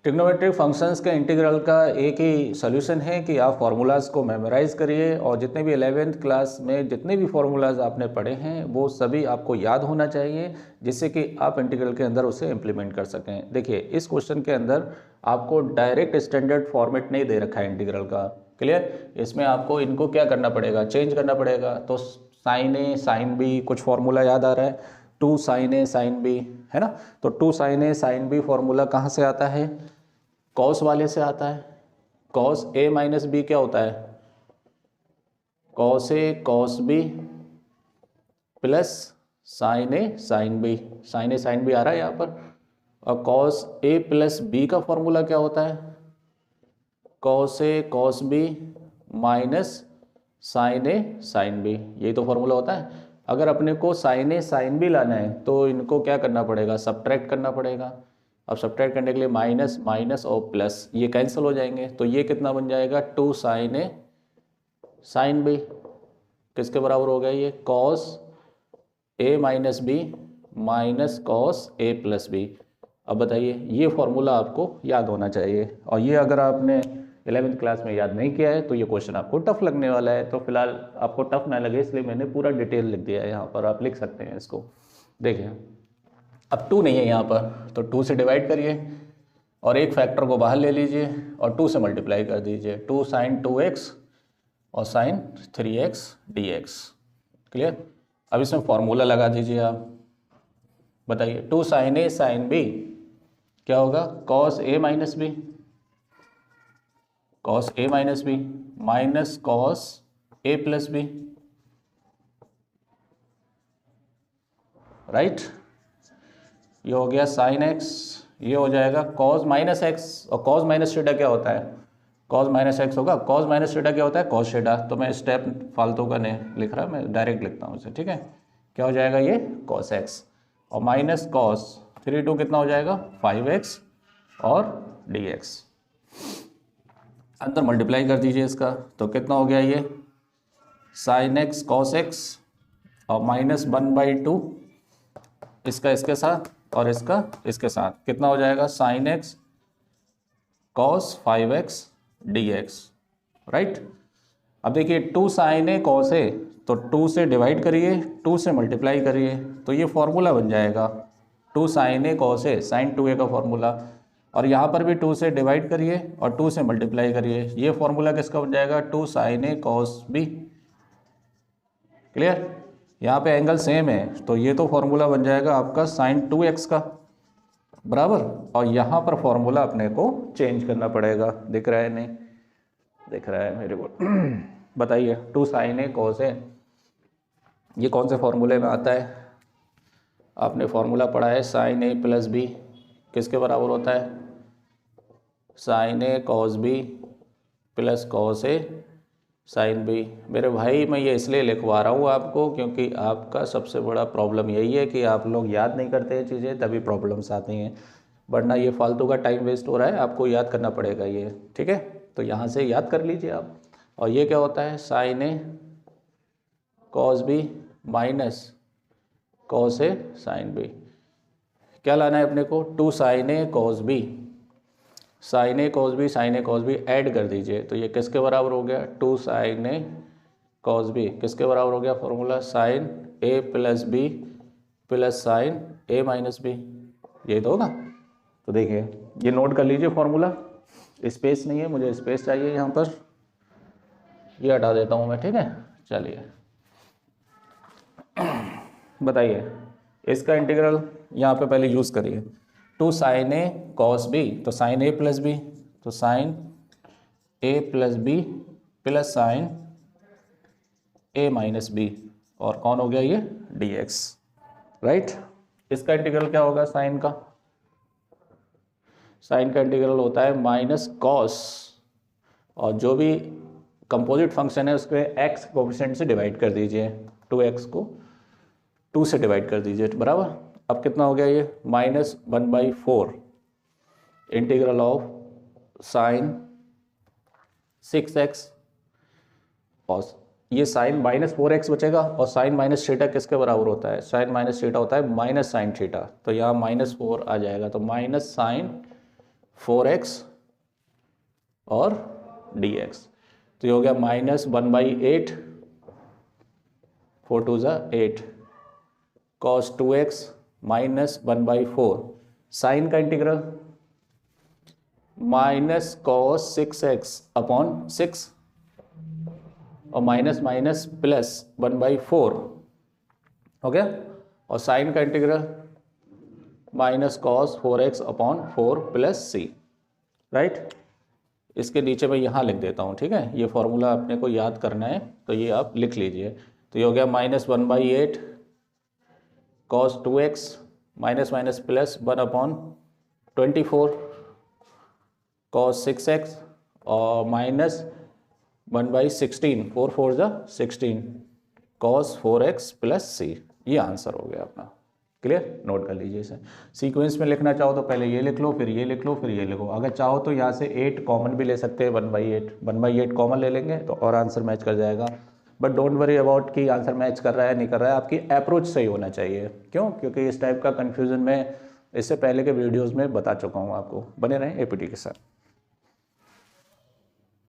Trigonometric functions के integral का एक ही सोल्यूशन है कि आप फार्मूलाज को मेमोराइज करिए और जितने भी 11th क्लास में जितने भी फार्मूलाज आपने पढ़े हैं वो सभी आपको याद होना चाहिए, जिससे कि आप इंटीग्रल के अंदर उसे इम्प्लीमेंट कर सकें। देखिए इस क्वेश्चन के अंदर आपको डायरेक्ट स्टैंडर्ड फॉर्मेट नहीं दे रखा है इंटीग्रल का, क्लियर। इसमें आपको इनको क्या करना पड़ेगा, चेंज करना पड़ेगा। तो साइन ए साइन बी कुछ फार्मूला याद आ रहा है, 2 साइन ए साइन बी, है ना। तो 2 साइन ए साइन बी फॉर्मूला कहाँ से आता है, कॉस वाले से आता है। कॉस ए माइनस बी क्या होता है, cos A cos B plus sign A sine B. Sign A sine B आ रहा है यहाँ पर। और कॉस ए प्लस बी का फॉर्मूला क्या होता है, cos A cos B minus sign A sine B, यही तो फॉर्मूला होता है। अगर अपने को साइन ए साइन बी लाना है तो इनको क्या करना पड़ेगा, सब्ट्रैक्ट करना पड़ेगा। अब सब्ट्रैक्ट करने के लिए माइनस माइनस और प्लस ये कैंसिल हो जाएंगे, तो ये कितना बन जाएगा, 2 साइन ए साइन बी किसके बराबर हो गया, ये cos A minus B minus cos A plus B. अब बताइए ये फॉर्मूला आपको याद होना चाहिए, और ये अगर आपने 11th क्लास में याद नहीं किया है तो ये क्वेश्चन आपको टफ लगने वाला है। तो फिलहाल आपको टफ ना लगे इसलिए मैंने पूरा डिटेल लिख दिया है यहाँ पर, आप लिख सकते हैं इसको। देखिए अब 2 नहीं है यहाँ पर, तो 2 से डिवाइड करिए और एक फैक्टर को बाहर ले लीजिए और 2 से मल्टीप्लाई कर दीजिए। 2 साइन 2x और साइन 3x dx, क्लियर। अब इसमें फॉर्मूला लगा दीजिए आप, बताइए 2 साइन ए साइन बी क्या होगा, cos A minus B, cos A minus B minus cos A plus B, right. ये हो गया साइन एक्स, ये हो जाएगा कॉस माइनस एक्स, और कॉस माइनस थीटा क्या होता है, कॉस माइनस एक्स होगा। कॉस माइनस थीटा क्या होता है, कॉस थीटा। तो मैं स्टेप फालतू का नहीं लिख रहा, मैं डायरेक्ट लिखता हूँ इसे, ठीक है। क्या हो जाएगा ये कॉस एक्स और माइनस कॉस 3 2 कितना हो जाएगा 5x और dx। अंदर मल्टीप्लाई कर दीजिए इसका, तो कितना हो गया ये साइन एक्स कॉस एक्स और माइनस 1/2 इसका इसके साथ और इसका इसके साथ, कितना हो जाएगा sine x cos 5x dx, right. अब देखिए 2 साइन ए कॉस ए, तो 2 से डिवाइड करिए 2 से मल्टीप्लाई करिए, तो ये फॉर्मूला बन जाएगा 2 sign A cos A, sign 2a का फॉर्मूला। और यहाँ पर भी 2 से डिवाइड करिए और 2 से मल्टीप्लाई करिए, ये फॉर्मूला किसका बन जाएगा 2 साइन ए कॉस बी, क्लियर। यहाँ पे एंगल सेम है तो ये तो फॉर्मूला बन जाएगा आपका साइन 2x का, बराबर। और यहाँ पर फॉर्मूला अपने को चेंज करना पड़ेगा, दिख रहा है नहीं, दिख रहा है मेरे को बताइए 2 साइन ए कॉस ए, ये कौन से फॉर्मूले में आता है, आपने फॉर्मूला पढ़ा है साइन ए प्लस बी किसके बराबर होता है, sign A cos B plus cos A sine B. मेरे भाई मैं ये इसलिए लिखवा रहा हूँ आपको क्योंकि आपका सबसे बड़ा प्रॉब्लम यही है कि आप लोग याद नहीं करते हैं चीज़ें, तभी प्रॉब्लम्स आती हैं, वरना ये फालतू का टाइम वेस्ट हो रहा है, आपको याद करना पड़ेगा ये, ठीक है। तो यहाँ से याद कर लीजिए आप। और ये क्या होता है sign A cos B minus cos A sine B, क्या लाना है अपने को 2 साइन ए कॉस बी, साइन ए कॉस बी साइन ए कॉस बी ऐड कर दीजिए, तो ये किसके बराबर हो गया 2 साइन ए कॉस बी किसके बराबर हो गया फॉर्मूला साइन ए प्लस बी प्लस साइन ए माइनस बी, यही तो होगा। तो देखिए ये नोट कर लीजिए फॉर्मूला, स्पेस नहीं है, मुझे स्पेस चाहिए यहाँ पर, ये हटा देता हूँ मैं, ठीक है। चलिए बताइए इसका इंटीग्रल यहाँ पे पहले यूज़ करिए 2 साइन ए कॉस बी, तो साइन ए प्लस बी, तो साइन ए प्लस बी प्लस साइन ए माइनस बी, और कौन हो गया ये dx, राइट। इसका इंटीग्रल क्या होगा साइन का, साइन का इंटीग्रल होता है माइनस कॉस, और जो भी कंपोजिट फंक्शन है उसके x कोफिशिएंट से डिवाइड कर दीजिए, 2x को 2 से डिवाइड कर दीजिए, बराबर। अब कितना हो गया ये minus 1/4 integral of sine 6x, और ये साइन माइनस 4x बचेगा, और साइन माइनस थीटा किसके बराबर होता है, साइन माइनस थीटा होता है माइनस साइन थीटा, तो यहाँ -4 आ जाएगा, तो माइनस साइन 4x और dx। तो ये हो गया -1/8, 4 2 ज़ा 8, cos 2x -1/4, साइन का इंटीग्रल -cos 6x अपॉन 6 और माइनस माइनस प्लस 1/4 हो गया, और साइन का integral -cos 4x upon 4 + c, right. इसके नीचे मैं यहाँ लिख देता हूँ, ठीक है। ये फॉर्मूला अपने को याद करना है तो ये आप लिख लीजिए। तो ये हो गया -1/8 cos 2x minus minus plus 1/24 cos 6x और -1/16, 4 4 ज़ा 16 cos 4x + c। ये आंसर हो गया अपना। क्लियर, नोट कर लीजिए इसे। सीक्वेंस में लिखना चाहो तो पहले ये लिख लो, फिर ये लिख लो, फिर ये लिखो। अगर चाहो तो यहाँ से 8 कॉमन भी ले सकते हैं, 1/8 कॉमन ले लेंगे तो और आंसर मैच कर जाएगा। बट डोंट वरी अबाउट कि आंसर मैच कर रहा है नहीं कर रहा है, आपकी अप्रोच सही होना चाहिए। क्यों? क्योंकि इस टाइप का कन्फ्यूज़न मैं इससे पहले के वीडियोज़ में बता चुका हूँ आपको। बने रहें APT के साथ।